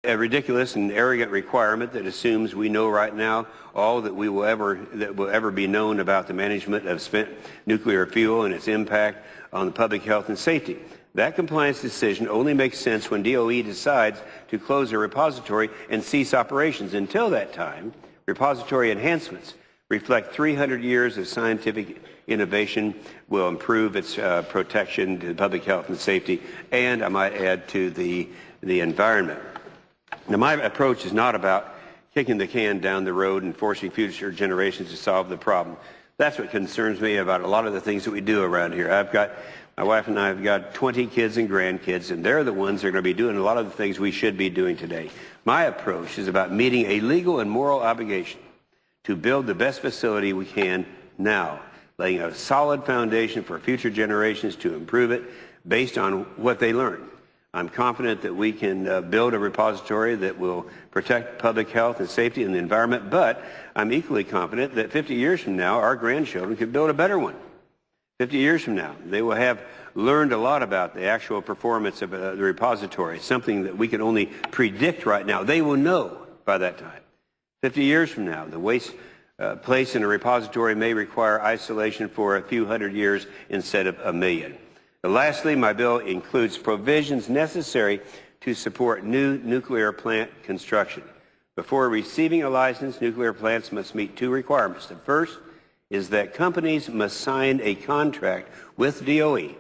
A ridiculous and arrogant requirement that assumes we know right now all that will ever be known about the management of spent nuclear fuel and its impact on the public health and safety. That compliance decision only makes sense when DOE decides to close a repository and cease operations. Until that time, repository enhancements reflect 300 years of scientific innovation, will improve its protection to public health and safety, and I might add to the environment. Now, my approach is not about kicking the can down the road and forcing future generations to solve the problem. That's what concerns me about a lot of the things that we do around here. My wife and I have got 20 kids and grandkids, and they're the ones that are going to be doing a lot of the things we should be doing today. My approach is about meeting a legal and moral obligation to build the best facility we can now, laying a solid foundation for future generations to improve it based on what they learn. I'm confident that we can build a repository that will protect public health and safety and the environment, but I'm equally confident that 50 years from now, our grandchildren could build a better one. 50 years from now, they will have learned a lot about the actual performance of the repository, something that we can only predict right now. They will know by that time. 50 years from now, the waste placed in a repository may require isolation for a few hundred years instead of a million. Lastly, my bill includes provisions necessary to support new nuclear plant construction. Before receiving a license, nuclear plants must meet two requirements. The first is that companies must sign a contract with DOE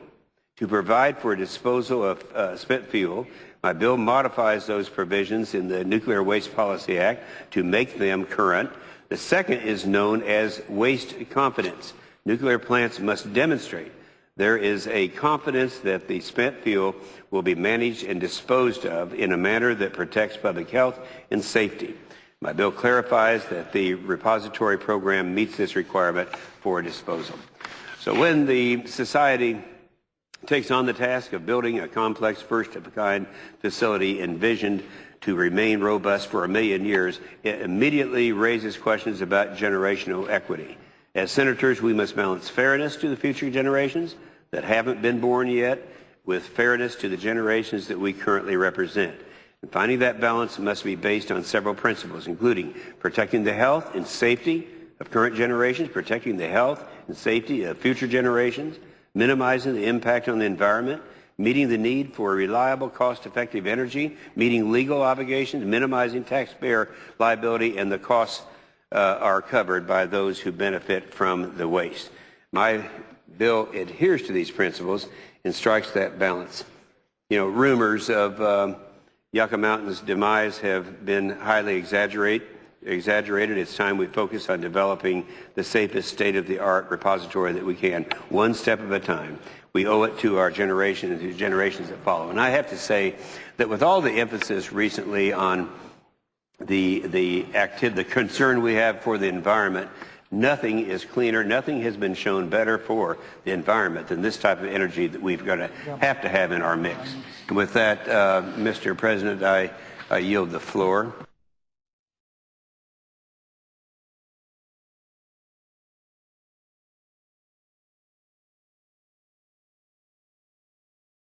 to provide for disposal of spent fuel. My bill modifies those provisions in the Nuclear Waste Policy Act to make them current. The second is known as waste confidence. Nuclear plants must demonstrate there is a confidence that the spent fuel will be managed and disposed of in a manner that protects public health and safety. My bill clarifies that the repository program meets this requirement for disposal. So when the society takes on the task of building a complex, first-of-a-kind facility envisioned to remain robust for 1 million years, it immediately raises questions about generational equity. As senators, we must balance fairness to the future generations that haven't been born yet with fairness to the generations that we currently represent. And finding that balance must be based on several principles, including protecting the health and safety of current generations, protecting the health and safety of future generations, minimizing the impact on the environment, meeting the need for reliable, cost-effective energy, meeting legal obligations, minimizing taxpayer liability, and the costs are covered by those who benefit from the waste. My bill adheres to these principles and strikes that balance. You know, rumors of Yucca Mountain's demise have been highly exaggerated. It's time we focus on developing the safest state-of-the-art repository that we can, one step at a time. We owe it to our generation and to generations that follow. And I have to say that with all the emphasis recently on the concern we have for the environment, nothing is cleaner, nothing has been shown better for the environment than this type of energy that we've got to have in our mix. And with that, Mr. President, I yield the floor.